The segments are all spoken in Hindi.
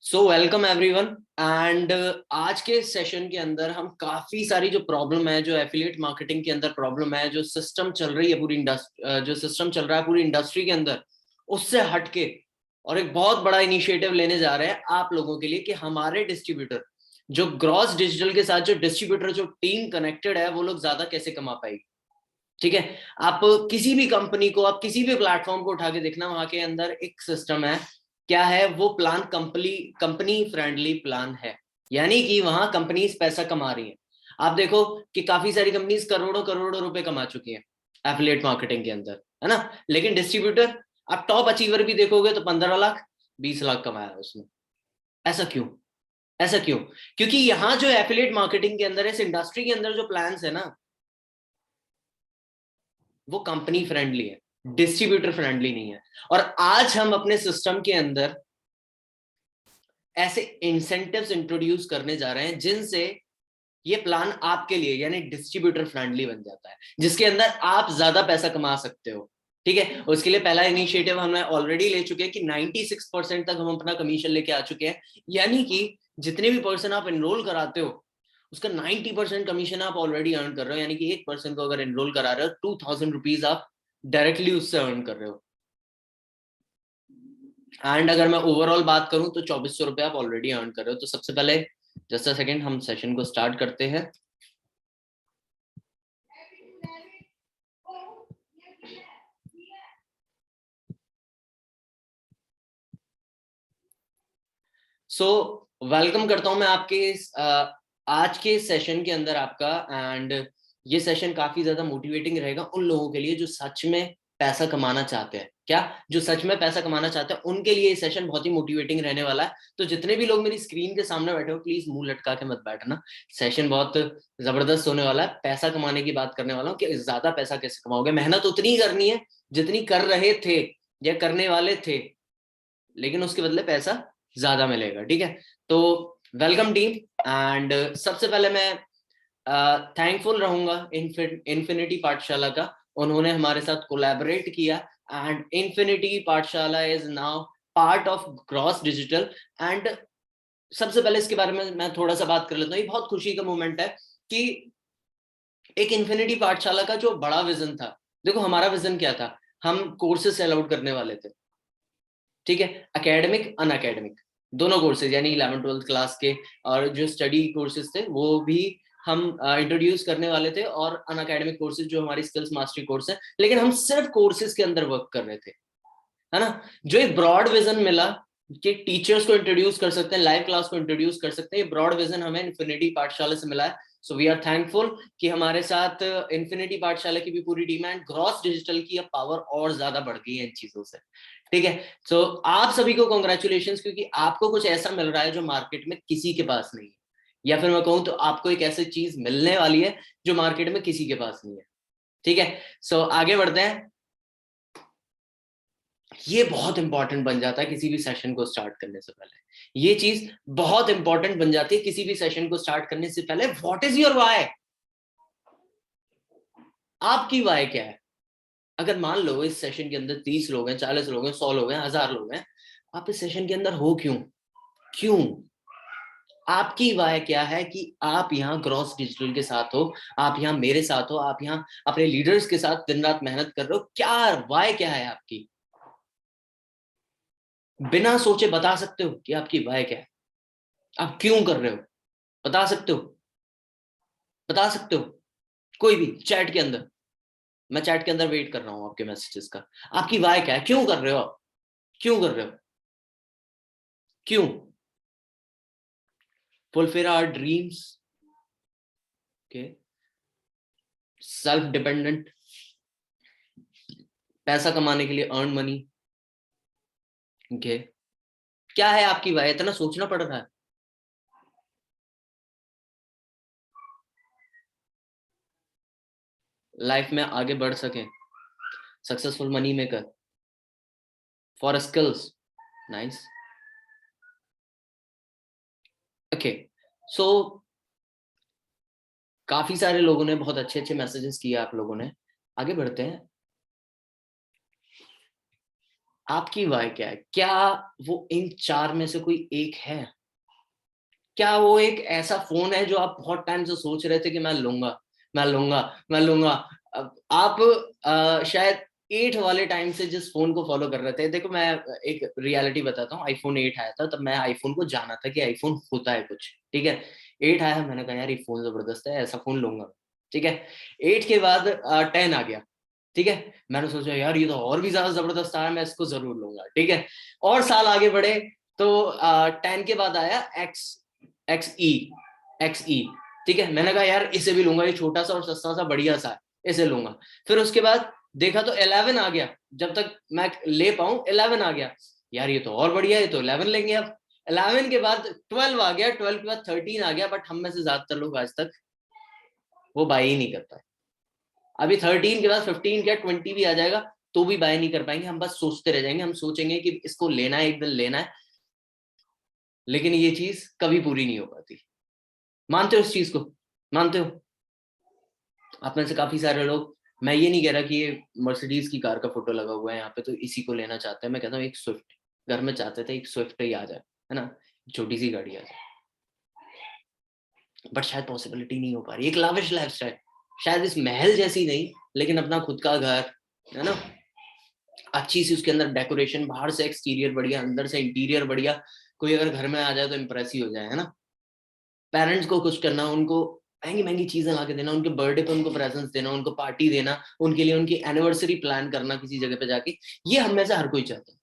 सो वेलकम एवरीवन एंड आज के सेशन के अंदर हम काफी सारी जो प्रॉब्लम है, जो एफिलिएट मार्केटिंग के अंदर प्रॉब्लम है, जो सिस्टम चल रही है पूरी इंडस्ट्री, जो सिस्टम चल रहा है पूरी इंडस्ट्री के अंदर, उससे हटके और एक बहुत बड़ा इनिशिएटिव लेने जा रहे हैं आप लोगों के लिए कि हमारे डिस्ट्रीब्यूटर जो ग्रॉस डिजिटल के साथ जो डिस्ट्रीब्यूटर जो टीम कनेक्टेड है वो लोग ज्यादा कैसे कमा पाएगी। ठीक है, आप किसी भी कंपनी को, आप किसी भी प्लेटफॉर्म को उठा के देखना, वहां के अंदर एक सिस्टम है। क्या है वो plan? Company company friendly plan है, यानी कि वहां कंपनीज पैसा कमा रही हैं। आप देखो कि काफी सारी कंपनीज करोड़ों करोड़ों रुपए कमा चुकी हैं एफिलिएट मार्केटिंग के अंदर, है ना। लेकिन डिस्ट्रीब्यूटर, आप टॉप अचीवर भी देखोगे तो 15 लाख 20 लाख कमाया है उसने। ऐसा क्यों? ऐसा क्यों? क्योंकि यहाँ जो एफिलिएट मार्केटिंग के अंदर, इस इंडस्ट्री के अंदर जो प्लान्स है ना, वो कंपनी फ्रेंडली है, डिस्ट्रीब्यूटर फ्रेंडली नहीं है। और आज हम अपने सिस्टम के अंदर ऐसे इंसेंटिव्स इंट्रोड्यूस करने जा रहे हैं जिनसे ये प्लान आपके लिए यानी डिस्ट्रीब्यूटर फ्रेंडली बन जाता है, जिसके अंदर आप ज्यादा पैसा कमा सकते हो। ठीक है, उसके लिए पहला इनिशिएटिव हमने ऑलरेडी ले चुके हैं कि 96% तक हम अपना कमीशन लेके आ चुके हैं। यानी कि जितने भी पर्सन आप एनरोल कराते हो उसका 90% कमीशन आप ऑलरेडी अर्न कर रहे हो। यानी कि 1% को अगर एनरोल करा रहे हो, 2000 रुपीज आप डायरेक्टली उससे अर्न कर रहे हो। एंड अगर मैं ओवरऑल बात करूं तो 2400 रुपये आप ऑलरेडी अर्न कर रहे हो। तो सबसे पहले जस्ट अ सेकेंड, हम सेशन को स्टार्ट करते हैं। सो वेलकम करता हूं मैं आपके आज के सेशन के अंदर आपका। एंड ये सेशन काफी ज्यादा मोटिवेटिंग रहेगा उन लोगों के लिए जो सच में पैसा कमाना चाहते हैं। क्या? जो सच में पैसा कमाना चाहते हैं उनके लिए ये सेशन बहुत ही मोटिवेटिंग रहने वाला है। तो जितने भी लोग मेरी स्क्रीन के सामने बैठे हो, प्लीज मुंह लटका के मत बैठना। सेशन बहुत जबरदस्त होने वाला है। पैसा कमाने की बात करने वाला हूँ कि ज्यादा पैसा कैसे कमाओगे। मेहनत उतनी ही करनी है जितनी कर रहे थे या करने वाले थे, लेकिन उसके बदले पैसा ज्यादा मिलेगा। ठीक है, तो वेलकम टीम। एंड सबसे पहले मैं थैंकफुल रहूंगा इन्फिनिटी पाठशाला का। उन्होंने हमारे साथ कोलैबोरेट किया एंड इन्फिनिटी पाठशाला is now part of gross digital. And सबसे पहले इसके बारे में मैं थोड़ा सा बात कर लेता हूँ। ये बहुत खुशी का मोमेंट है कि एक इन्फिनिटी पाठशाला का जो बड़ा विजन था, देखो हमारा विजन क्या था, हम कोर्सेज सेल आउट करने वाले थे। ठीक है, एकेडमिक अन अकेडमिक दोनों कोर्सेज, यानी 11th-12th क्लास के और जो स्टडी कोर्सेज थे वो भी हम इंट्रोड्यूस करने वाले थे, और अन अकेडमिक कोर्सेज जो हमारी स्किल्स मास्टरी कोर्स है। लेकिन हम सिर्फ कोर्सेज के अंदर वर्क कर रहे थे, है ना। जो एक ब्रॉड विजन मिला कि टीचर्स को इंट्रोड्यूस कर सकते हैं, लाइव क्लास को इंट्रोड्यूस कर सकते हैं, ये ब्रॉड विजन हमें इन्फिनिटी पाठशाला से मिला है। सो वी आर थैंकफुल कि हमारे साथ इन्फिनिटी पाठशाला की भी पूरी टीम है। ग्रॉस डिजिटल की अब पावर और ज्यादा बढ़ गई है इन चीजों से। ठीक है, सो आप सभी को कॉन्ग्रेचुलेशन, क्योंकि आपको कुछ ऐसा मिल रहा है जो मार्केट में किसी के पास नहीं है, या फिर मैं कहूं तो आपको एक ऐसी चीज मिलने वाली है जो मार्केट में किसी के पास नहीं है। ठीक है, सो आगे बढ़ते हैं। ये बहुत इंपॉर्टेंट बन जाता है किसी भी सेशन को स्टार्ट करने से पहले। ये चीज बहुत इंपॉर्टेंट बन जाती है किसी भी सेशन को स्टार्ट करने से पहले। What is your why? आपकी वाई क्या है? अगर मान लो इस सेशन के अंदर 30 लोग हैं, 40 लोग हैं, 100 लोग हैं, 1000 लोग हैं, आप इस सेशन के अंदर हो क्यों? क्यों? आपकी वाय क्या है कि आप यहाँ ग्रॉस डिजिटल के साथ हो, आप यहाँ मेरे साथ हो, आप यहाँ अपने लीडर्स के साथ दिन रात मेहनत कर रहे हो। क्या वाय क्या है आपकी? बिना सोचे बता सकते हो कि आपकी वाय क्या है, आप क्यों कर रहे हो? बता सकते हो? बता सकते हो? कोई भी चैट के अंदर, मैं चैट के अंदर वेट कर रहा हूं आपके मैसेजेस का। आपकी वाय क्या है? क्यों कर रहे हो आप? क्यों कर रहे हो? क्यों? Fulfil our dreams, okay, self dependent, पैसा कमाने के लिए, अर्न मनी, ओके। क्या है आपकी वाय? इतना सोचना पड़ रहा है? लाइफ में आगे बढ़ सके, successful money maker, for skills, nice, okay. So काफी सारे लोगों ने बहुत अच्छे अच्छे मैसेजेस किए आप लोगों ने। आगे बढ़ते हैं। आपकी वाई क्या है? क्या वो इन 4 में से कोई एक है? क्या वो एक ऐसा फोन है जो आप बहुत टाइम से सोच रहे थे कि मैं लूंगा, मैं लूंगा, मैं लूंगा? आप शायद 8 वाले टाइम से जिस फोन को फॉलो कर रहे थे, देखो मैं एक रियलिटी बताता हूँ, आईफोन 8 आया था तब मैं आईफोन को जाना था कि आईफोन होता है कुछ, ठीक है। 8 आया, मैंने कहा यार ये फोन जबरदस्त है, ऐसा फोन लूंगा, ठीक है। 8 के बाद 10 आ गया, ठीक है। मैंने सोचा यार ये तो और भी ज्यादा जबरदस्त आया, मैं इसको जरूर लूंगा, ठीक है। और साल आगे बढ़े तो 10 के बाद आया एक्स, एक्स ई, ठीक है। मैंने कहा यार इसे भी लूंगा, ये छोटा सा और सस्ता सा बढ़िया सा है, इसे लूंगा। फिर उसके बाद देखा तो 11 आ गया, जब तक मैं ले पाऊं 11 आ गया, यार ये तो और बढ़िया है, ये तो 11 लेंगे अब। 11 के बाद 12 आ गया, 12 के बाद 13 आ गया, बट हम में से ज्यादातर लोग आज तक वो बाय ही नहीं कर पाए। अभी 13 के बाद 15 क्या 20 भी आ जाएगा तो भी बाय नहीं कर पाएंगे, हम बस सोचते रह जाएंगे, हम सोचेंगे कि इसको लेना है, एक दिन लेना है, लेकिन ये चीज कभी पूरी नहीं हो पाती। मानते हो इस चीज को? मानते हो? आप में से काफी सारे लोग, मैं ये नहीं कह रहा कि ये मर्सिडीज की कार का फोटो लगा हुआ है यहाँ पे तो इसी को लेना चाहते हैं, मैं कहता हूँ एक स्विफ्ट, घर में चाहते थे एक स्विफ्ट ही आ जाए, है ना, छोटी सी गाड़ी आ जाए, बट शायद पॉसिबिलिटी नहीं हो पा रही। एक लाविश लाइफस्टाइल, शायद इस महल जैसी नहीं, लेकिन अपना खुद का घर, है ना, अच्छी सी उसके अंदर डेकोरेशन, बाहर से एक्सटीरियर बढ़िया, अंदर से इंटीरियर बढ़िया, कोई अगर घर में आ जाए तो इम्प्रेस ही हो जाए, है ना। पेरेंट्स को खुश करना, उनको महंगी महंगी चीजें ला के देना, उनके बर्थडे पे उनको प्रेजेंट्स देना, उनको पार्टी देना, उनके लिए उनकी एनिवर्सरी प्लान करना किसी जगह पे जाके, ये हम में से हर कोई चाहता है।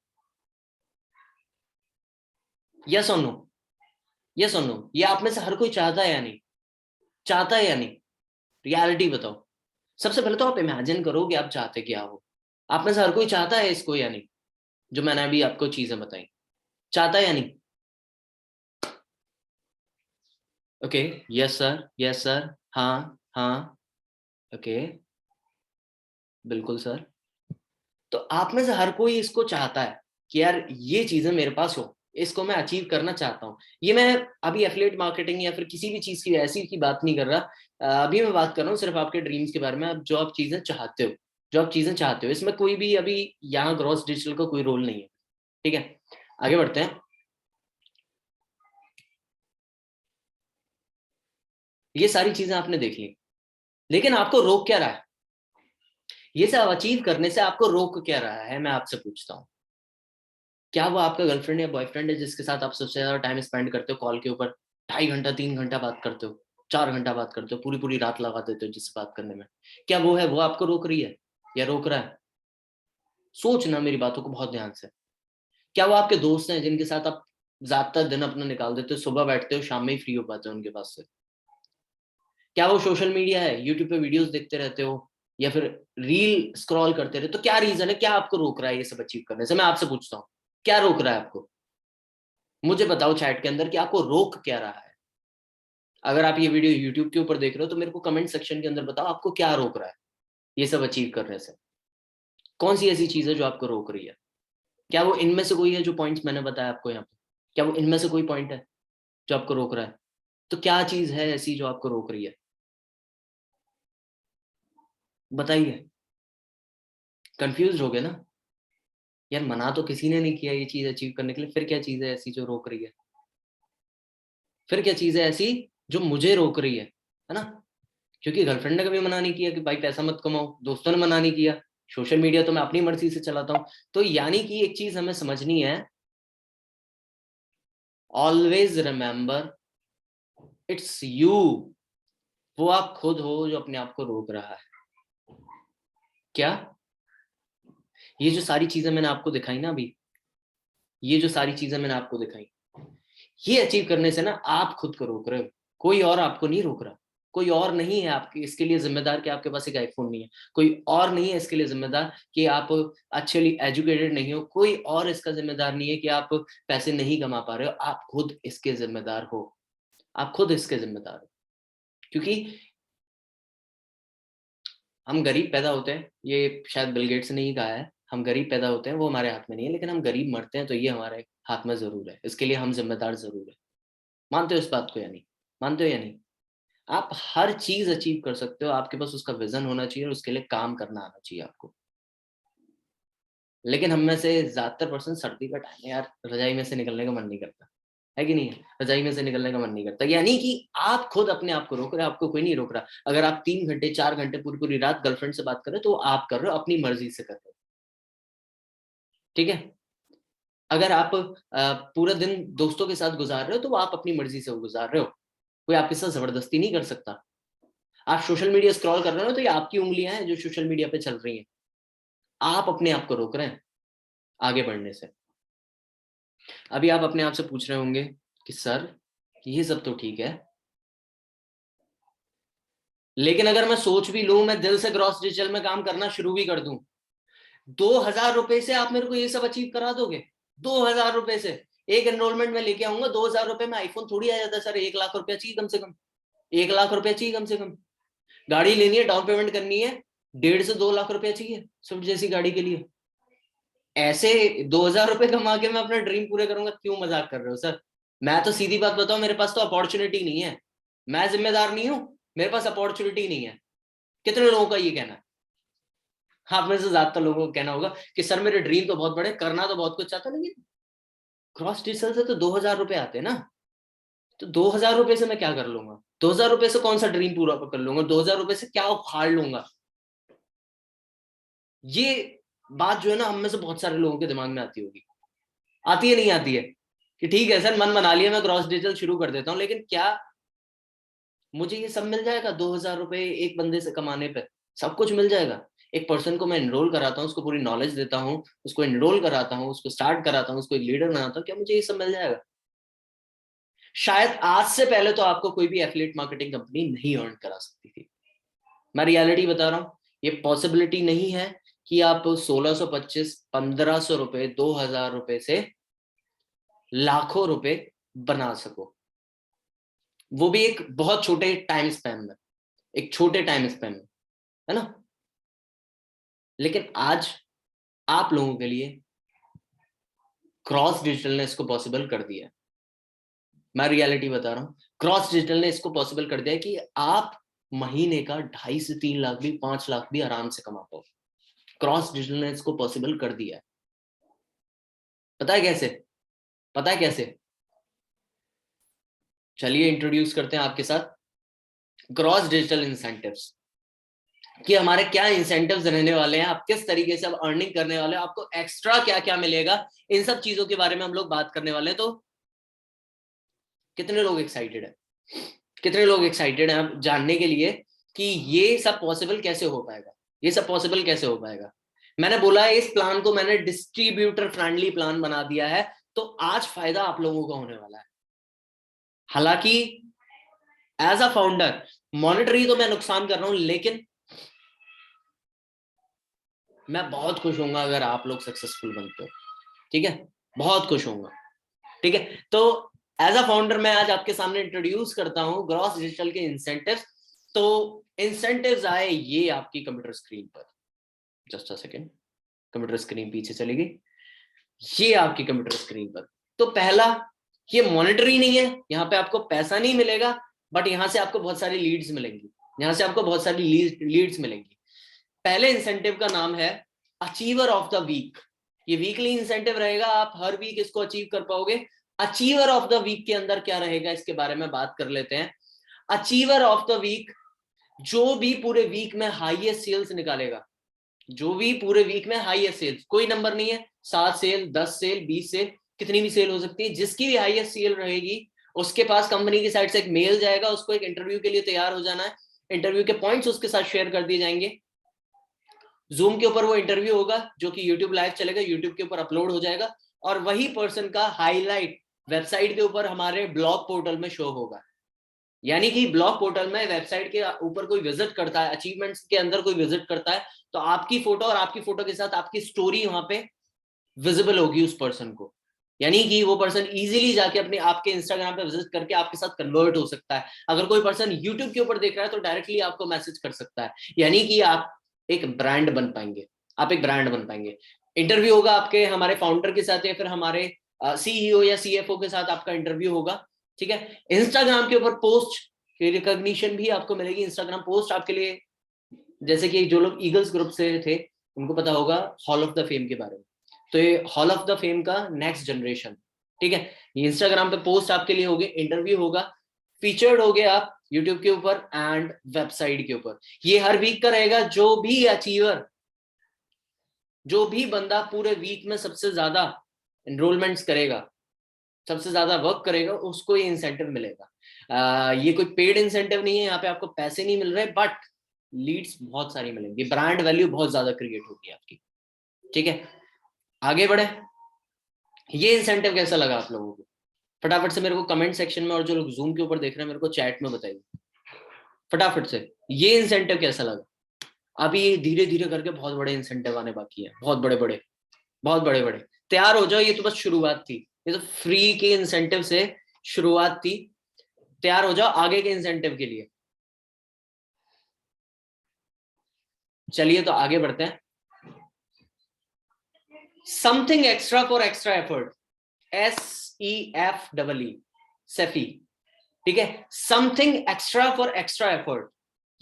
यस और नो? यस और नो? ये आप में से हर कोई चाहता है या नहीं? चाहता है या नहीं? रियलिटी बताओ। सबसे पहले तो आप इमेजिन करो कि आप चाहते क्या हो। आप में से हर कोई चाहता है इसको या नहीं, जो मैंने अभी आपको चीजें बताई? चाहता है या नहीं? Okay, yes sir, yes sir, हाँ हाँ, ओके, बिल्कुल सर। तो आप में से हर कोई इसको चाहता है कि यार ये चीजें मेरे पास हो, इसको मैं अचीव करना चाहता हूँ। ये मैं अभी एफिलिएट मार्केटिंग या फिर किसी भी चीज की ऐसी की बात नहीं कर रहा, अभी मैं बात कर रहा हूँ सिर्फ आपके ड्रीम्स के बारे में, आप जो आप चीजें चाहते हो, जो आप चीजें चाहते हो, इसमें कोई भी अभी यहाँ ग्रॉस डिजिटल का कोई रोल नहीं है, ठीक है। आगे बढ़ते हैं। ये सारी चीजें आपने देख ली, लेकिन आपको रोक क्या रहा है? ये सब अचीव करने से आपको रोक क्या रहा है, मैं आपसे पूछता हूँ। क्या वो आपका गर्लफ्रेंड या बॉयफ्रेंड है जिसके साथ आप सबसे ज्यादा टाइम स्पेंड करते हो कॉल के ऊपर, 2.5 घंटा 3 घंटा बात करते हो, 4 घंटा बात करते हो, पूरी पूरी रात लगा देते हो जिससे बात करने में? क्या वो है, वो आपको रोक रही है या रोक रहा है? सोचना मेरी बातों को बहुत ध्यान से। क्या वो आपके दोस्त हैं जिनके साथ आप ज्यादातर दिन अपना निकाल देते हो, सुबह बैठते हो शाम में ही फ्री हो पाते हो उनके पास से? क्या वो सोशल मीडिया है, यूट्यूब पे वीडियोस देखते रहते हो या फिर रील स्क्रॉल करते रहते हो? तो क्या रीजन है, क्या आपको रोक रहा है ये सब अचीव करने से? मैं आपसे पूछता हूँ, क्या रोक रहा है आपको? मुझे बताओ चैट के अंदर कि आपको रोक क्या रहा है। अगर आप ये वीडियो यूट्यूब के ऊपर देख रहे हो तो मेरे को कमेंट सेक्शन के अंदर बताओ आपको क्या रोक रहा है ये सब अचीव करने से। कौन सी ऐसी चीज है जो आपको रोक रही है? क्या वो इनमें से कोई है जो पॉइंट्स मैंने बताया आपको यहाँ पे? क्या वो इनमें से कोई पॉइंट है जो आपको रोक रहा है? तो क्या चीज है ऐसी जो आपको रोक रही है? बताइए। कंफ्यूज हो गए ना? यार मना तो किसी ने नहीं किया ये चीज अचीव करने के लिए, फिर क्या चीज है ऐसी जो रोक रही है? फिर क्या चीज है ऐसी जो मुझे रोक रही है ना? क्योंकि गर्लफ्रेंड ने कभी मना नहीं किया कि भाई पैसा मत कमाओ, दोस्तों ने मना नहीं किया, सोशल मीडिया तो मैं अपनी मर्जी से चलाता हूँ। तो यानी कि एक चीज हमें समझनी है, ऑलवेज रिमेंबर इट्स यू। वो आप खुद हो जो अपने आप को रोक रहा है। क्या? ये जो सारी चीजें मैंने आपको दिखाई ना अभी, ये जो सारी चीजें मैंने आपको दिखाई, ये अचीव करने से ना आप खुद को रोक रहे हो, कोई और आपको नहीं रोक रहा। कोई और नहीं है आपके इसके लिए जिम्मेदार कि आपके पास एक आईफोन नहीं है, कोई और नहीं है इसके लिए जिम्मेदार कि आप अच्छे एजुकेटेड नहीं हो, कोई और इसका जिम्मेदार नहीं है कि आप पैसे नहीं कमा पा रहे हो, आप खुद इसके जिम्मेदार हो। आप खुद इसके जिम्मेदार हो। क्योंकि हम गरीब पैदा होते हैं, ये शायद बिल गेट्स ने ही कहा है, हम गरीब पैदा होते हैं वो हमारे हाथ में नहीं है, लेकिन हम गरीब मरते हैं तो ये हमारे हाथ में जरूर है, इसके लिए हम जिम्मेदार जरूर है। मानते हो इस बात को या नहीं? मानते हो या नहीं? आप हर चीज अचीव कर सकते हो, आपके पास उसका विजन होना चाहिए और उसके लिए काम करना आना चाहिए आपको। लेकिन हम में से ज्यादातर पर्सन सर्दी का टाइम है यार, रजाई में से निकलने का मन नहीं करता है कि नहीं है, रजाई में से निकलने का मन नहीं करता। यानी कि आप खुद अपने आप को रोक रहे हो, आपको कोई नहीं रोक रहा। अगर आप 3 घंटे 4 घंटे पूरी पूरी रात गर्लफ्रेंड से बात कर रहे हो तो आप कर रहे हो, अपनी मर्जी से कर रहे हो, ठीक है। अगर आप पूरा दिन दोस्तों के साथ गुजार रहे हो तो आप अपनी मर्जी से गुजार रहे हो, कोई आपके साथ जबरदस्ती नहीं कर सकता। आप सोशल मीडिया स्क्रॉल कर रहे हो तो ये आपकी उंगलियां हैं जो सोशल मीडिया पे चल रही हैं, आप अपने आप को रोक रहे हैं आगे बढ़ने से। अभी आप अपने आप से पूछ रहे होंगे कि सर ये सब तो ठीक है, लेकिन अगर मैं सोच भी लूं, मैं दिल से ग्रॉस डिजिटल में काम करना शुरू भी कर दूं, 2,000 रुपए से आप मेरे को ये सब अचीव करा दोगे? 2,000 रुपए से एक एनरोलमेंट में लेके आऊंगा, 2,000 रुपए में आईफोन थोड़ी आ जाता है सर। 1,00,000 रुपया चाहिए कम से कम, 1,00,000 रुपया चाहिए कम से कम। गाड़ी लेनी है, डाउन पेमेंट करनी है, 1.5 से 2 लाख रुपया चाहिए स्विफ्ट जैसी गाड़ी के लिए। ऐसे 2,000 रुपए कमा के मैं अपना ड्रीम पूरे करूंगा? क्यों मजाक कर रहे हो सर? मैं तो सीधी बात बताऊं, मेरे पास तो अपॉर्चुनिटी नहीं है, मैं जिम्मेदार नहीं हूं, मेरे पास अपॉर्चुनिटी नहीं है। कितने लोगों का ये कहना है? आप में से ज्यादातर लोगों को कहना होगा कि सर मेरे ड्रीम तो बहुत बड़े, करना तो बहुत कुछ चाहता, लेकिन क्रॉस डिजिटल से तो 2,000 रुपए आते हैं ना, तो 2,000 रुपए से मैं क्या कर लूंगा? 2,000 रुपए से कौन सा ड्रीम पूरा कर लूंगा? 2,000 रुपए से क्या उखाड़ लूंगा? ये बात जो है ना, हम में से बहुत सारे लोगों के दिमाग में आती होगी। आती है नहीं आती है? कि ठीक है सर, मन बना लिया, मैं क्रॉस डिजिटल शुरू कर देता हूँ, लेकिन क्या मुझे ये सब मिल जाएगा 2,000 रुपए एक बंदे से कमाने पे? सब कुछ मिल जाएगा? एक पर्सन को मैं एनरोल कराता हूँ, उसको पूरी नॉलेज देता हूँ, उसको एनरोल कराता हूँ, उसको स्टार्ट कराता हूँ, उसको एक लीडर बनाता हूँ, क्या मुझे ये सब मिल जाएगा? शायद आज से पहले तो आपको कोई भी एफिलिएट मार्केटिंग कंपनी नहीं अर्न करा सकती थी। मैं रियलिटी बता रहा हूँ, ये पॉसिबिलिटी नहीं है कि आप 1,625, 1,500 रुपए, 2,000 रुपए से लाखों रुपए बना सको, वो भी एक बहुत छोटे टाइम स्पैन में, एक छोटे टाइम स्पैन में, है ना। लेकिन आज आप लोगों के लिए क्रॉस डिजिटल ने इसको पॉसिबल कर दिया है। मैं रियलिटी बता रहा हूँ, क्रॉस डिजिटल ने इसको पॉसिबल कर दिया है कि आप महीने का 2.5 से 3 लाख भी, 5 लाख भी आराम से कमा पाओ। क्रॉस डिजिटल ने इसको पॉसिबल कर दिया है। पता है कैसे? पता है कैसे? चलिए इंट्रोड्यूस करते हैं आपके साथ क्रॉस डिजिटल इंसेंटिव्स, कि हमारे क्या इंसेंटिव्स रहने वाले हैं, आप किस तरीके से अब अर्निंग करने वाले हैं, आपको एक्स्ट्रा क्या क्या मिलेगा, इन सब चीजों के बारे में हम लोग बात करने वाले हैं। तो कितने लोग एक्साइटेड है? कितने लोग एक्साइटेड हैं अब जानने के लिए कि ये सब पॉसिबल कैसे हो पाएगा? ये सब पॉसिबल कैसे हो पाएगा? मैंने बोला इस प्लान को मैंने डिस्ट्रीब्यूटर फ्रेंडली प्लान बना दिया है, तो आज फायदा आप लोगों का होने वाला है। हालांकि एज अ फाउंडर मॉनिटरी तो मैं नुकसान कर रहा हूं, लेकिन मैं बहुत खुश होऊंगा अगर आप लोग सक्सेसफुल बनते हो, ठीक है, बहुत खुश होऊंगा, ठीक है। तो एज अ फाउंडर मैं आज आपके सामने इंट्रोड्यूस करता हूं ग्रॉस डिजिटल के इंसेंटिव्स। तो इंसेंटिव्स आए ये आपकी कंप्यूटर स्क्रीन पर, just a second, computer screen पीछे चली गई, ये आपकी कंप्यूटर स्क्रीन पर। तो पहला, ये मॉनिटरी नहीं है, यहाँ पे आपको पैसा नहीं मिलेगा, बट यहाँ से आपको बहुत सारी लीड्स मिलेंगी, यहाँ से आपको बहुत सारी लीड्स मिलेंगी। पहले इंसेंटिव का नाम है अचीवर ऑफ द वीक। ये वीकली इंसेंटिव रहेगा, आप हर वीक इसको अचीव कर पाओगे। अचीवर ऑफ द वीक के अंदर क्या रहेगा इसके बारे में बात कर लेते हैं। अचीवर ऑफ द वीक, जो भी पूरे वीक में हाईएस्ट सेल्स निकालेगा, जो भी पूरे वीक में हाईएस्ट सेल्स, कोई नंबर नहीं है, 7 सेल, 10 सेल, 20 सेल, कितनी भी सेल हो सकती है, जिसकी भी हाईएस्ट सेल रहेगी उसके पास कंपनी की साइड से एक मेल जाएगा, उसको एक इंटरव्यू के लिए तैयार हो जाना है, इंटरव्यू के पॉइंट्स उसके साथ शेयर कर दिए जाएंगे, जूम के ऊपर वो इंटरव्यू होगा जो कि यूट्यूब लाइव चलेगा, यूट्यूब के ऊपर अपलोड हो जाएगा, और वही पर्सन का हाईलाइट वेबसाइट के ऊपर हमारे ब्लॉग पोर्टल में शो होगा। यानी कि ब्लॉग पोर्टल में वेबसाइट के ऊपर कोई विजिट करता है, अचीवमेंट्स के अंदर कोई विजिट करता है, तो आपकी फोटो और आपकी फोटो के साथ आपकी स्टोरी वहां पे विजिबल होगी उस पर्सन को। यानी कि वो पर्सन इजीली जाके अपने आपके इंस्टाग्राम पे विजिट करके आपके साथ कन्वर्ट हो सकता है। अगर कोई पर्सन यूट्यूब के ऊपर देख रहा है तो डायरेक्टली आपको मैसेज कर सकता है। यानी कि आप एक ब्रांड बन पाएंगे, आप एक ब्रांड बन पाएंगे। इंटरव्यू होगा आपके हमारे फाउंडर के साथ या फिर हमारे सीईओ या सीएफओ के साथ आपका इंटरव्यू होगा, ठीक है। इंस्टाग्राम के ऊपर पोस्ट की रिकॉग्निशन भी आपको मिलेगी। इंस्टाग्राम पोस्ट आपके लिए, जैसे कि जो लोग ईगल्स ग्रुप से थे उनको पता होगा हॉल ऑफ द फेम के बारे में, तो ये हॉल ऑफ द फेम का नेक्स्ट जनरेशन, ठीक है। ये इंस्टाग्राम पे पोस्ट आपके लिए होगी, इंटरव्यू होगा, फीचर्ड हो गए आप यूट्यूब के ऊपर एंड वेबसाइट के ऊपर। ये हर वीक का रहेगा। जो भी अचीवर, जो भी बंदा पूरे वीक में सबसे ज्यादा एनरोलमेंट्स करेगा, सबसे ज्यादा वर्क करेगा, उसको ये इंसेंटिव मिलेगा। ये कोई पेड इंसेंटिव नहीं है, यहाँ पे आपको पैसे नहीं मिल रहे, बट लीड्स बहुत सारी मिलेंगी, ब्रांड वैल्यू बहुत ज्यादा क्रिएट होगी आपकी, ठीक है। आगे बढ़े। ये इंसेंटिव कैसा लगा आप लोगों को? फटाफट से मेरे को कमेंट सेक्शन में, और जो लोग जूम के ऊपर देख रहे हैं मेरे को चैट में बताइए फटाफट से, ये इंसेंटिव कैसा लगा? अभी ये धीरे धीरे करके बहुत बड़े इंसेंटिव आने बाकी है, बहुत बड़े बड़े, बहुत बड़े बड़े। तैयार हो जाओ, ये तो बस शुरुआत थी, ये तो फ्री के इंसेंटिव से शुरुआत थी। तैयार हो जाओ आगे के इंसेंटिव के लिए। चलिए तो आगे बढ़ते हैं। Something extra for extra effort, SEFEE, Saifee, ठीक है। Something extra for extra effort,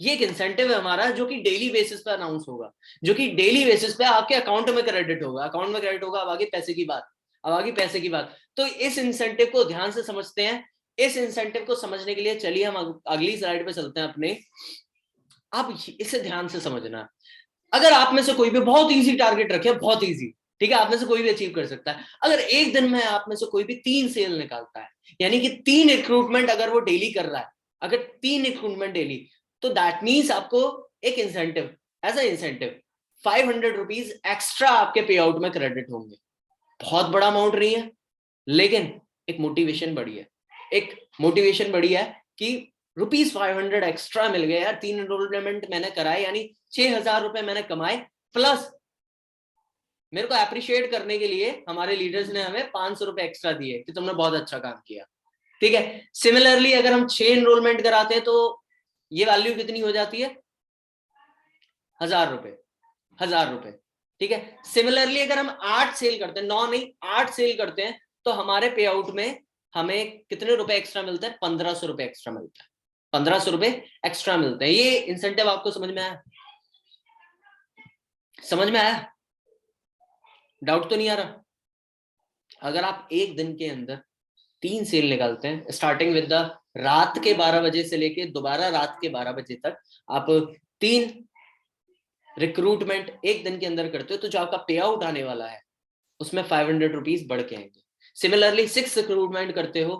ये एक इंसेंटिव है हमारा, जो कि डेली बेसिस पे अनाउंस होगा, जो कि डेली बेसिस पे आपके अकाउंट में क्रेडिट होगा। अकाउंट में क्रेडिट होगा, अब आगे पैसे की बात, अब आगे पैसे की बात। तो इस इंसेंटिव को ध्यान से समझते हैं। इस इंसेंटिव को समझने के लिए चलिए हम अगली स्लाइड पे चलते हैं अपने। आप इसे ध्यान से समझना। अगर आप में से कोई भी बहुत इजी टारगेट रखे, बहुत इजी, ठीक है, आप में से कोई भी अचीव कर सकता है। अगर एक दिन में आप में से कोई भी 3 सेल निकालता है, यानी कि 3 रिक्रूटमेंट अगर वो डेली कर रहा है, अगर 3 रिक्रूटमेंट डेली, तो दैट मीन्स आपको एक incentive, as a incentive 500 rupees extra आपके पे आउट में क्रेडिट होंगे। बहुत बड़ा अमाउंट नहीं है, लेकिन एक मोटिवेशन बढ़ी है, एक मोटिवेशन बढ़ी है कि ₹500 एक्स्ट्रा मिल गए यार, 3 एनरोलमेंट मैंने कराए, यानी 6,000 रुपए मैंने कमाए। प्लस मेरे को अप्रिशिएट करने के लिए हमारे लीडर्स ने हमें 500 रुपए एक्स्ट्रा दिए कि तुमने बहुत अच्छा काम किया, ठीक है। सिमिलरली अगर हम 6 एनरोलमेंट कराते हैं तो ये वैल्यू कितनी हो जाती है? 1,000 रुपए, 1,000 रुपए, ठीक है। सिमिलरली अगर हम 8 सेल करते हैं, 9 नहीं 8 सेल करते हैं, तो हमारे पे आउट में हमें कितने रुपए एक्स्ट्रा मिलते हैं? 1,500 रुपए एक्स्ट्रा मिलता है, 1,500 रुपए एक्स्ट्रा मिलते हैं। ये इंसेंटिव आपको समझ में आया? समझ में आया? डाउट तो नहीं आ रहा? अगर आप एक दिन के अंदर 3 सेल निकालते हैं, स्टार्टिंग विद द रात के 12 बजे से लेके दोबारा रात के 12 बजे तक, आप 3 रिक्रूटमेंट एक दिन के अंदर करते हो, तो जो आपका पे आउट आने वाला है उसमें 500 रुपीज बढ़ के आएंगे। सिमिलरली 6 रिक्रूटमेंट करते हो,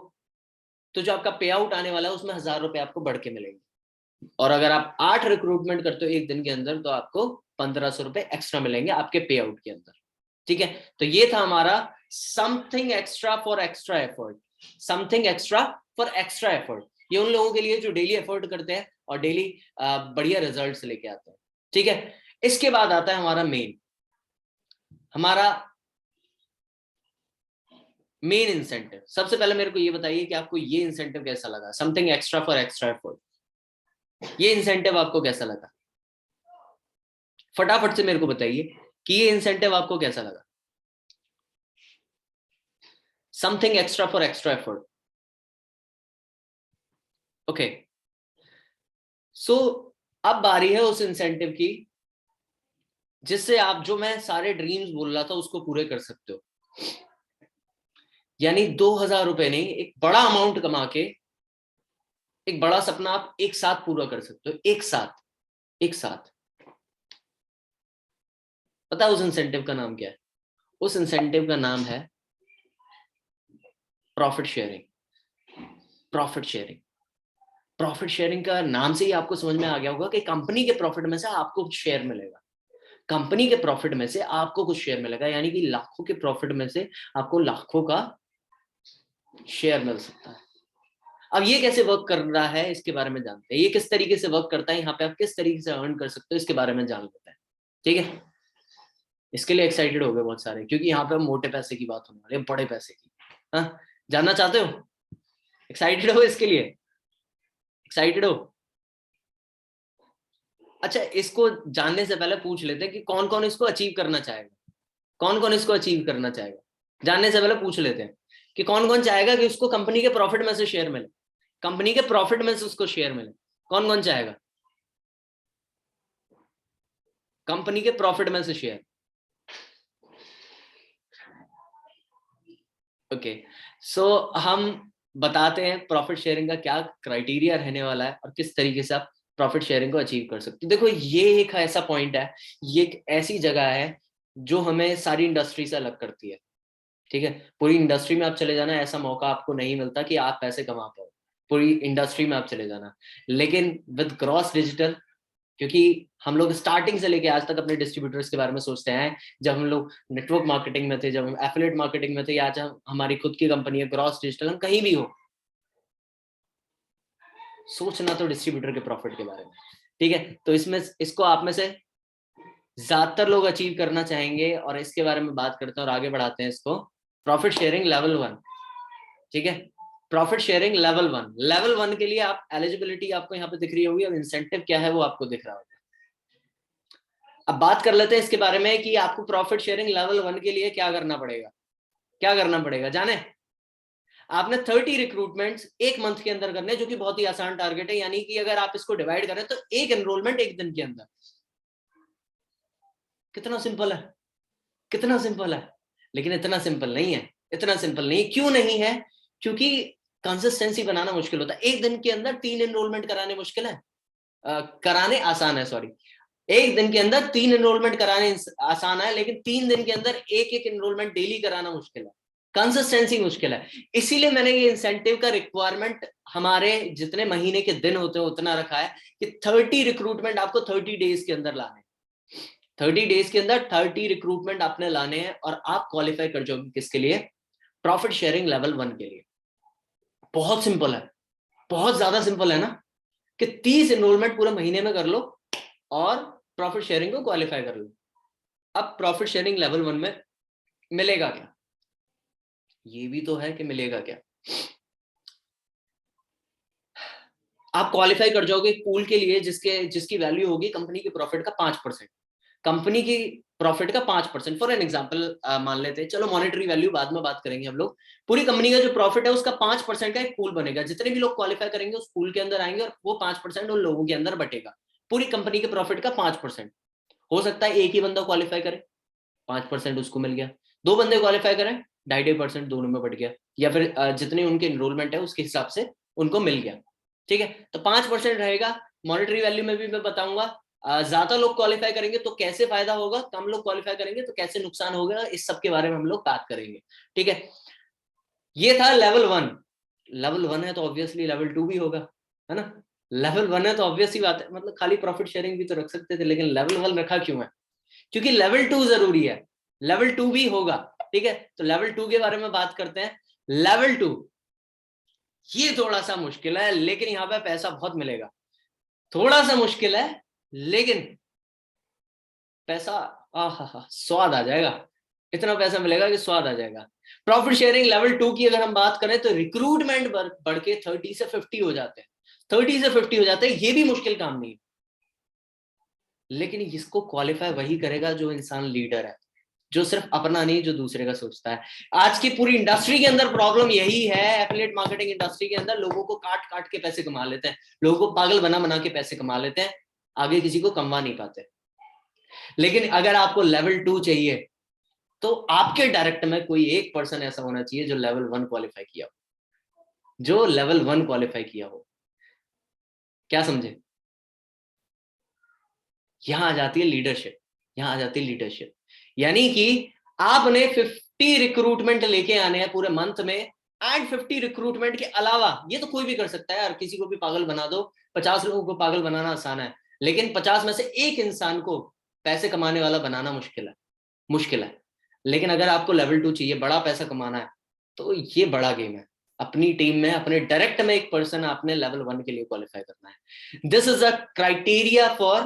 तो जो आपका पे आउट आने वाला है उसमें 1,000 रुपए आपको बढ़ के मिलेंगे। और अगर आप 8 रिक्रूटमेंट करते हो एक दिन के अंदर, तो आपको 1,500 रुपए एक्स्ट्रा मिलेंगे आपके पे आउट के अंदर, ठीक है। तो ये था हमारा something extra for extra effort, something extra for extra effort. ये उन लोगों के लिए जो डेली एफर्ट करते हैं और डेली बढ़िया रिजल्ट्स लेके आते हैं, ठीक है। इसके बाद आता है हमारा मेन इंसेंटिव। सबसे पहले मेरे को ये बताइए कि आपको ये इंसेंटिव कैसा लगा, something extra for extra effort. ये इंसेंटिव आपको कैसा लगा? फटाफट से मेरे को बताइए कि ये इंसेंटिव आपको कैसा लगा, something extra for extra effort. Okay, so अब बारी है उस इंसेंटिव की जिससे आप, जो मैं सारे ड्रीम्स बोल रहा था, उसको पूरे कर सकते हो। यानी 2,000 रुपए नहीं, एक बड़ा अमाउंट कमा के एक बड़ा सपना आप एक साथ पूरा कर सकते हो, एक साथ, एक साथ। पता है उस इंसेंटिव का नाम क्या है? उस इंसेंटिव का नाम है profit sharing. Profit sharing, profit sharing का नाम से ही आपको समझ में आ गया होगा कि कंपनी के प्रॉफिट में से आपको कुछ शेयर मिलेगा, कंपनी के प्रॉफिट में से आपको कुछ शेयर मिलेगा, यानी कि लाखों के प्रॉफिट में से आपको लाखों का शेयर मिल सकता है। अब ये कैसे वर्क कर रहा है इसके बारे में जानते हैं, ये किस तरीके से वर्क करता है, यहाँ पे आप किस तरीके से अर्न कर सकते हो इसके बारे में जान लेते हैं, ठीक है। इसके लिए एक्साइटेड हो गए बहुत सारे, क्योंकि यहाँ पे मोटे पैसे की बात होने वाली है, बड़े पैसे की। हाँ, जानना चाहते हो? एक्साइटेड हो इसके लिए? एक्साइटेड हो? अच्छा, इसको जानने से पहले पूछ लेते हैं कि कौन कौन इसको अचीव करना चाहेगा, कौन कौन इसको अचीव करना चाहेगा। जानने से पहले पूछ लेते हैं कि कौन कौन चाहेगा कि उसको कंपनी के प्रॉफिट में से शेयर मिले, कंपनी के प्रॉफिट में से उसको शेयर मिले। कौन कौन चाहेगा कंपनी के प्रॉफिट में से शेयर? ओके, सो हम बताते हैं प्रॉफिट शेयरिंग का क्या क्राइटेरिया रहने वाला है और किस तरीके से आप प्रॉफिट शेयरिंग को अचीव कर सकते हो। देखो, ये एक ऐसा पॉइंट है, ये एक ऐसी जगह है जो हमें सारी इंडस्ट्री से अलग करती है। ठीक है, पूरी इंडस्ट्री में आप चले जाना, ऐसा मौका आपको नहीं मिलता कि आप पैसे कमा पाओ, पूरी इंडस्ट्री में आप चले जाना। लेकिन विद क्रॉस डिजिटल, क्योंकि हम लोग स्टार्टिंग से लेके आज तक अपने डिस्ट्रीब्यूटर्स के बारे में सोचते हैं, जब हम लोग नेटवर्क मार्केटिंग में थे, जब हम एफिलिएट मार्केटिंग में थे, या आज हम हमारी खुद की कंपनी है क्रॉस डिजिटल, हम कहीं भी हो, सोचना तो डिस्ट्रीब्यूटर के प्रॉफिट के बारे में। ठीक है, तो इसमें इसको आप में से ज्यादातर लोग अचीव करना चाहेंगे, और इसके बारे में बात करते हैं और आगे बढ़ाते हैं इसको। Profit sharing level 1। ठीक है, प्रॉफिट शेयरिंग लेवल 1, लेवल 1 के लिए आप एलिजिबिलिटी आपको यहाँ पे दिख रही होगी, और इंसेंटिव क्या है वो आपको दिख रहा होगा। अब बात कर लेते हैं इसके बारे में कि आपको प्रॉफिट शेयरिंग लेवल 1 के लिए क्या करना पड़ेगा। क्या करना पड़ेगा जाने? आपने 30 रिक्रूटमेंट्स एक मंथ के अंदर करने, जो कि बहुत ही आसान टारगेट है। यानी कि अगर आप इसको डिवाइड करें तो एक एनरोलमेंट एक दिन के अंदर। कितना सिंपल है, कितना सिंपल है। लेकिन इतना सिंपल नहीं है, इतना सिंपल नहीं। क्यों नहीं है? क्योंकि कंसिस्टेंसी बनाना मुश्किल होता है। एक दिन के अंदर 3 एनरोलमेंट कराने मुश्किल है, कराने आसान है, सॉरी। एक दिन के अंदर 3 एनरोलमेंट कराने आसान है, लेकिन 3 दिन के अंदर एक एक एनरोलमेंट डेली कराना मुश्किल है। कंसिस्टेंसी मुश्किल है। इसीलिए मैंने ये इंसेंटिव का रिक्वायरमेंट हमारे जितने महीने के दिन होते हैं उतना रखा है कि 30 रिक्रूटमेंट आपको 30 डेज के अंदर लाने। 30 डेज के अंदर 30 रिक्रूटमेंट आपने लाने हैं, और आप क्वालिफाई कर जाओगे किसके लिए? प्रॉफिट शेयरिंग लेवल 1 के लिए। बहुत सिंपल है, बहुत ज्यादा सिंपल है ना, कि 30 एनरोलमेंट पूरे महीने में कर लो और प्रॉफिट शेयरिंग को क्वालिफाई कर लो। अब प्रॉफिट शेयरिंग लेवल 1 में मिलेगा क्या? ये भी तो है कि मिलेगा क्या। आप क्वालिफाई कर जाओगे पूल के लिए जिसकी वैल्यू होगी कंपनी के प्रॉफिट का 5%। कंपनी की प्रॉफिट का 5%, फॉर एन एग्जांपल मान लेते हैं, चलो मॉनेटरी वैल्यू बाद में बात करेंगे हम लोग। पूरी कंपनी का जो प्रॉफिट है उसका 5% का एक पूल बनेगा। जितने भी लोग क्वालिफाई करेंगे उस पूल के अंदर आएंगे, और वो 5% उन लोगों के अंदर बटेगा। पूरी कंपनी के प्रॉफिट का 5%। हो सकता है एक ही बंदा क्वालिफाई करे, 5% उसको मिल गया। 2 बंदे क्वालिफाई करें, 2.5% दोनों में बढ़ गया। या फिर जितनी उनके एनरोलमेंट है उसके हिसाब से उनको मिल गया। ठीक है, तो 5% रहेगा। मॉनेटरी वैल्यू में भी मैं बताऊंगा। ज्यादा लोग क्वालिफाई करेंगे तो कैसे फायदा होगा, कम लोग क्वालिफाई करेंगे तो कैसे नुकसान होगा, इस सब के बारे में हम लोग बात करेंगे। ठीक है, ये था लेवल 1। लेवल 1 है तो ऑब्वियसली लेवल 2 भी होगा, है ना। लेवल 1 है तो ऑब्वियस ही बात है, मतलब खाली प्रॉफिट शेयरिंग भी तो रख सकते थे, लेकिन लेवल 1 रखा क्यों है? क्योंकि लेवल 2 जरूरी है। लेवल 2 भी होगा। ठीक है, तो लेवल 2 के बारे में बात करते हैं। लेवल 2 ये थोड़ा सा मुश्किल है, लेकिन यहाँ पे पैसा बहुत मिलेगा। थोड़ा सा मुश्किल है, लेकिन पैसा स्वाद आ जाएगा। इतना पैसा मिलेगा कि स्वाद आ जाएगा। प्रॉफिट शेयरिंग लेवल 2 की अगर हम बात करें तो रिक्रूटमेंट बढ़ के 30 से 50 हो जाते हैं। 30 से 50 हो जाते हैं, ये भी मुश्किल काम नहीं है। लेकिन इसको क्वालिफाई वही करेगा जो इंसान लीडर है, जो सिर्फ अपना नहीं, जो दूसरे का सोचता है। आज की पूरी इंडस्ट्री के अंदर प्रॉब्लम यही है। एफिलिएट मार्केटिंग इंडस्ट्री के अंदर लोगों को काट काट के पैसे कमा लेते हैं, लोगों को पागल बना बना के पैसे कमा लेते हैं, आगे किसी को कमा नहीं पाते। लेकिन अगर आपको लेवल 2 चाहिए तो आपके डायरेक्ट में कोई एक पर्सन ऐसा होना चाहिए जो लेवल 1 क्वालिफाई किया हो, जो लेवल 1 क्वालिफाई किया हो। क्या समझे? यहां आ जाती है लीडरशिप। यहां आ जाती है लीडरशिप। यानी कि आपने 50 रिक्रूटमेंट लेके आने हैं पूरे मंथ में, एंड 50 रिक्रूटमेंट के अलावा, ये तो कोई भी कर सकता है यार, किसी को भी पागल बना दो। 50 लोगों को पागल बनाना आसान है, लेकिन 50 में से एक इंसान को पैसे कमाने वाला बनाना मुश्किल है, मुश्किल है। लेकिन अगर आपको लेवल 2 चाहिए, बड़ा पैसा कमाना है, तो ये बड़ा गेम है। अपनी टीम में, अपने डायरेक्ट में एक पर्सन आपने लेवल 1 के लिए क्वालिफाई करना है। This is a criteria for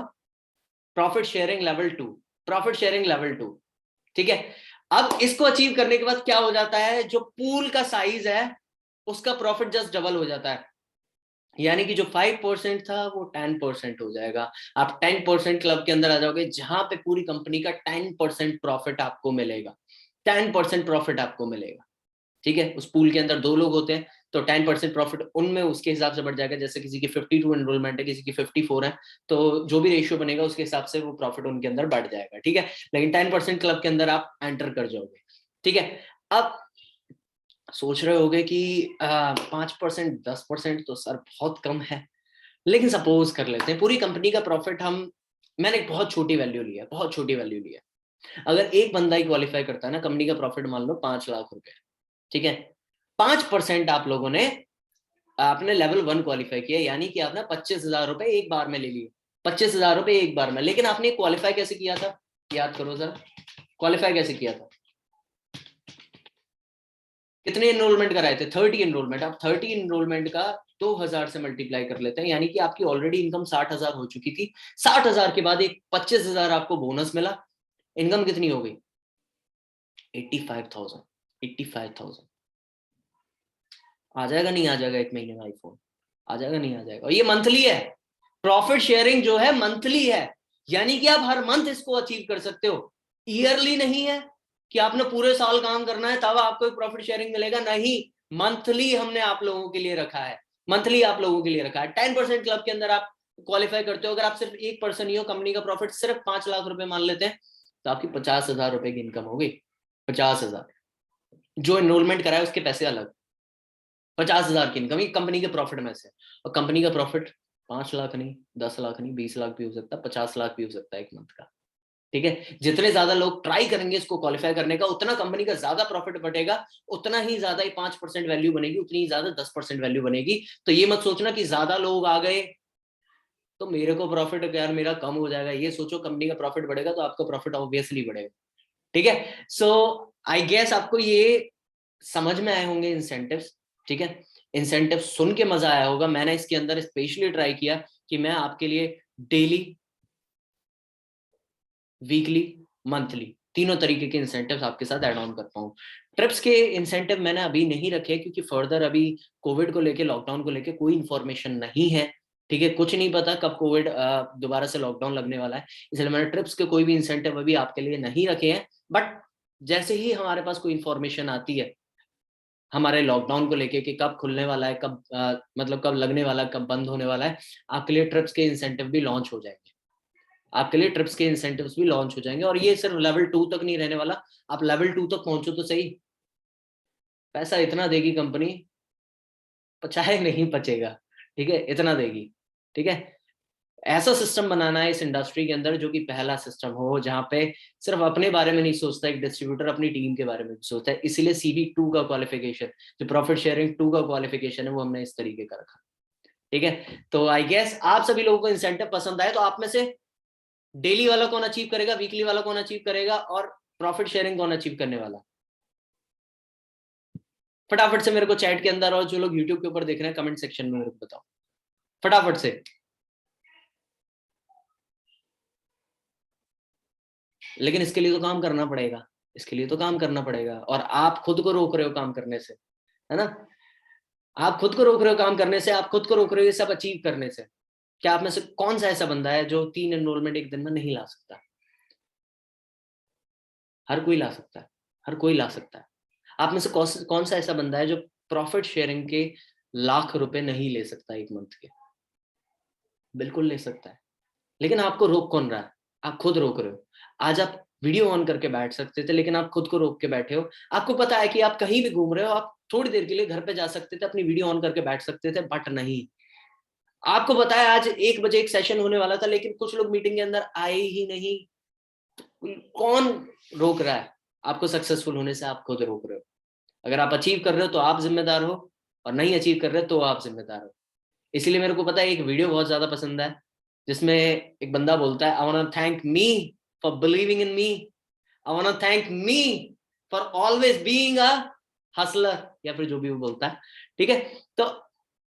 profit sharing level 2। Profit sharing level 2। ठीक है, अब इसको अचीव करने के बाद क्या हो जाता है, जो पूल का साइज है उसका प्रॉफिट जस्ट डबल हो जाता है। यानी कि जो 5% था वो 10% हो जाएगा। आप 10% क्लब के अंदर आ जाओगे, जहां पे पूरी कंपनी का 10% प्रॉफिट आपको मिलेगा। 10% प्रॉफिट आपको मिलेगा। ठीक है, उस पूल के अंदर 2 लोग होते हैं, तो 10% प्रॉफिट उनमें उसके हिसाब से बढ़ जाएगा। जैसे किसी की 52 एनरोलमेंट है, किसी की 54 है, तो जो भी रेशियो बनेगा उसके हिसाब से वो प्रॉफिट उनके अंदर बढ़ जाएगा। ठीक है, लेकिन 10% क्लब के अंदर आप एंटर कर जाओगे। ठीक है, अब सोच रहे होगे कि 5%, 10% तो सर बहुत कम है, लेकिन सपोज कर लेते हैं पूरी कंपनी का प्रॉफिट मैंने एक बहुत छोटी वैल्यू लिया, बहुत छोटी वैल्यू लिया। अगर एक बंदा ही क्वालिफाई करता है ना, कंपनी का प्रॉफिट मान लो 5 लाख रुपए, ठीक है, 5% आप लोगों ने आपने लेवल 1 क्वालिफाई किया, यानी कि आपने 25,000 रुपए एक बार में ले लिए, 25,000 रुपए एक बार में। लेकिन आपने क्वालिफाई कैसे किया था, याद करो जरा, क्वालिफाई कैसे किया था? कितने एनरोलमेंट कराए थे? 30 एनरोलमेंट। आप 30 एनरोलमेंट का 2,000 से मल्टीप्लाई कर लेते हैं, यानी कि आपकी ऑलरेडी इनकम 60,000 हो चुकी थी। 60,000 के बाद एक 25,000 आपको बोनस मिला, इनकम कितनी हो गई? 85,000। 85,000 आ जाएगा नहीं आ जाएगा एक महीने में आईफोन? आ जाएगा नहीं आ जाएगा? और ये मंथली है, प्रॉफिट शेयरिंग जो है मंथली है, यानी कि आप हर मंथ इसको अचीव कर सकते हो। ईयरली नहीं है कि आपने पूरे साल काम करना है तब आपको प्रॉफिट शेयरिंग मिलेगा, नहीं, मंथली हमने आप लोगों के लिए रखा है, मंथली आप लोगों के लिए रखा है। 10% क्लब के अंदर आप क्वालिफाई करते हो, अगर आप सिर्फ 1% ही हो, कंपनी का प्रॉफिट सिर्फ 5 लाख रुपए मान लेते हैं, तो आपकी 50,000 रुपए की इनकम हो गई। 50,000, जो एनरोलमेंट कराए उसके पैसे अलग, 50,000 की इनकम कंपनी के प्रॉफिट में से। और कंपनी का प्रॉफिट 5 लाख नहीं, 10 लाख नहीं, 20 लाख भी हो सकता है, 50 लाख भी हो सकता है एक मंथ का। ठीक है, जितने ज्यादा लोग ट्राई करेंगे इसको क्वालिफाई करने का, उतना कंपनी का ज्यादा प्रॉफिट बढ़ेगा, उतना ही ज्यादा 5% वैल्यू बनेगी, उतनी ही ज्यादा 10% वैल्यू बनेगी। तो ये मत सोचना कि ज्यादा लोग आ गए तो मेरे को प्रॉफिट यार मेरा कम हो जाएगा, ये सोचो कंपनी का प्रॉफिट बढ़ेगा तो आपका प्रॉफिट ऑब्वियसली बढ़ेगा। ठीक है, सो आई गेस आपको ये समझ में आए होंगे इंसेंटिव्स। ठीक है, इंसेंटिव सुन के मजा आया होगा। मैंने इसके अंदर स्पेशली ट्राई किया कि मैं आपके लिए डेली, वीकली, मंथली, तीनों तरीके के इंसेंटिव्स आपके साथ ऐड ऑन कर पाऊं। ट्रिप्स के इंसेंटिव मैंने अभी नहीं रखे क्योंकि फर्दर अभी कोविड को लेके, लॉकडाउन को लेके कोई इन्फॉर्मेशन नहीं है। ठीक है, कुछ नहीं पता कब कोविड दोबारा से लॉकडाउन लगने वाला है, इसलिए मैंने ट्रिप्स के कोई भी इंसेंटिव अभी आपके लिए नहीं रखे हैं। बट जैसे ही हमारे पास कोई इन्फॉर्मेशन आती है हमारे लॉकडाउन को लेके कि कब खुलने वाला है, कब मतलब कब लगने वाला है, कब बंद होने वाला है, आपके लिए ट्रिप्स के इंसेंटिव भी लॉन्च हो जाएंगे। आपके लिए ट्रिप्स के इंसेंटिव्स भी लॉन्च हो जाएंगे, और ये सिर्फ लेवल 2 तक नहीं रहने वाला। आप लेवल 2 तक पहुंचो तो सही, पैसा इतना देगी कंपनी, चाहे नहीं पचेगा। ठीक है, इतना देगी। ठीक है, ऐसा सिस्टम बनाना है इस इंडस्ट्री के अंदर जो कि पहला सिस्टम हो जहां पे सिर्फ अपने बारे में नहीं सोचता एक डिस्ट्रीब्यूटर, अपनी टीम के बारे में भी सोचता है। इसीलिए CB2 का क्वालिफिकेशन, जो प्रॉफिट शेयरिंग 2 का क्वालिफिकेशन है, वो हमने इस तरीके का रखा। ठीक है, तो आई गेस आप सभी लोगों को इंसेंटिव पसंद आए। तो आप में से डेली वाला कौन अचीव करेगा, वीकली वाला कौन अचीव करेगा, और प्रॉफिट शेयरिंग कौन अचीव करने वाला? फटाफट से मेरे को चैट के अंदर, और जो लोग यूट्यूब के ऊपर देख रहे हैं कमेंट सेक्शन में मेरे को बताओ फटाफट से। लेकिन इसके लिए तो काम करना पड़ेगा, इसके लिए तो काम करना पड़ेगा, और आप खुद को रोक रहे हो काम करने से, है ना? आप खुद को रोक रहे हो काम करने से, आप खुद को रोक रहे हो ये सब अचीव करने से। क्या आप में से कौन सा ऐसा बंदा है जो 3 एनरोलमेंट एक दिन में नहीं ला सकता? हर कोई ला सकता है, हर कोई ला सकता है। आप में से कौन सा ऐसा बंदा है जो प्रॉफिट शेयरिंग के लाख रुपए नहीं ले सकता एक मंथ के? बिल्कुल ले सकता है। लेकिन आपको रोक कौन रहा है? आप खुद रोक रहे हो। आज आप वीडियो ऑन करके बैठ सकते थे, लेकिन आप खुद को रोक के बैठे हो। आपको पता है कि आप कहीं भी घूम रहे हो, आप थोड़ी देर के लिए घर पे जा सकते थे, अपनी वीडियो ऑन करके बैठ सकते थे, बट नहीं। आपको पता है आज 1 बजे एक सेशन होने वाला था, लेकिन कुछ लोग मीटिंग के अंदर आए ही नहीं। कौन रोक रहा है आपको सक्सेसफुल होने से? आप खुद रोक रहे हो। अगर आप अचीव कर रहे हो तो आप जिम्मेदार हो, और नहीं अचीव कर रहे तो आप जिम्मेदार हो। इसीलिए मेरे को पता है एक वीडियो बहुत ज्यादा पसंद है, जिसमें एक बंदा बोलता है, I want to thank me for believing in me, I want to thank me for always being a hustler, या फिर जो भी वो बोलता है। ठीक है, तो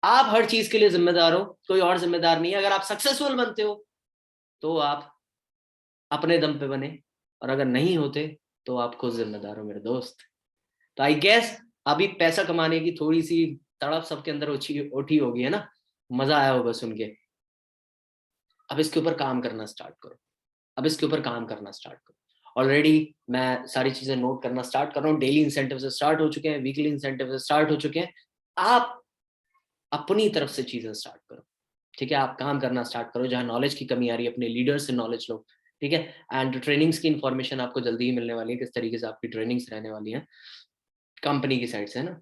आप हर चीज के लिए जिम्मेदार हो, कोई और जिम्मेदार नहीं है। अगर आप सक्सेसफुल बनते हो तो आप अपने दम पे बने, और अगर नहीं होते तो आप खुद जिम्मेदार हो मेरे दोस्त। तो आई गेस अभी पैसा कमाने की थोड़ी सी तड़प सबके अंदर उठी होगी, है ना? मजा आया होगा सुन के। अब इसके ऊपर काम करना स्टार्ट करो, अब इसके ऊपर काम करना स्टार्ट करो। ऑलरेडी मैं सारी चीजें नोट करना स्टार्ट कर रहा हूँ, डेली इंसेंटिव से स्टार्ट हो चुके हैं, वीकली इंसेंटिव से स्टार्ट हो चुके हैं। आप अपनी तरफ से चीजें स्टार्ट करो। ठीक है, आप काम करना स्टार्ट करो। जहां नॉलेज की कमी आ रही है अपने लीडर से नॉलेज लो। ठीक है, एंड ट्रेनिंग्स की इन्फॉर्मेशन आपको जल्दी ही मिलने वाली है, किस तरीके से आपकी ट्रेनिंग्स रहने वाली हैं। कंपनी की साइड से, है ना।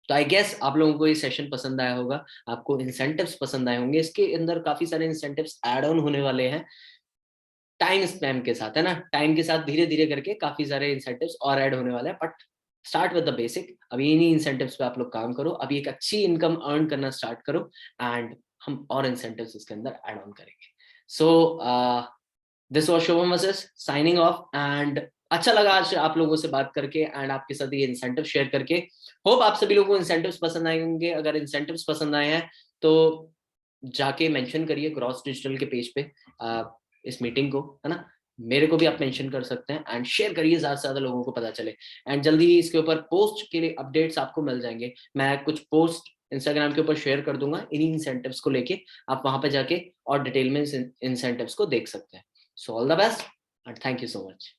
तो आई गेस आप लोगों को ये सेशन पसंद आया होगा, आपको इंसेंटिव्स पसंद आए होंगे। इसके अंदर काफी सारे इंसेंटिव्स ऐड ऑन होने वाले हैं टाइम स्पैम के साथ, है ना। टाइम के साथ धीरे धीरे करके काफी सारे इंसेंटिव्स और ऐड होने वाले हैं, but start with the basic. अभी इन्हीं इंसेंटिव्स पे आप लोग काम करो, अभी एक अच्छी इनकम अर्न करना स्टार्ट करो, एंड हम और इंसेंटिव्स इसके अंदर ऐड ऑन करेंगे। So this was Shubham versus signing off, and अच्छा लगा आज आप लोगों से बात करके एंड आपके साथ ये इंसेंटिव शेयर करके। होप आप सभी लोगों को इंसेंटिव्स पसंद आए होंगे। अगर इंसेंटिव्स पसंद आए हैं तो जाके मेंशन करिए क्रॉस डिजिटल के पेज पे इस मीटिंग को, है ना। मेरे को भी आप मेंशन कर सकते हैं एंड शेयर करिए, ज्यादा से ज्यादा लोगों को पता चले। एंड जल्दी ही इसके ऊपर पोस्ट के लिए अपडेट्स आपको मिल जाएंगे। मैं कुछ पोस्ट इंस्टाग्राम के ऊपर शेयर कर दूंगा इन्हीं इंसेंटिव्स को लेके, आप वहां पे जाके और डिटेल में इंसेंटिव्स को देख सकते हैं। So all the best and thank you so much.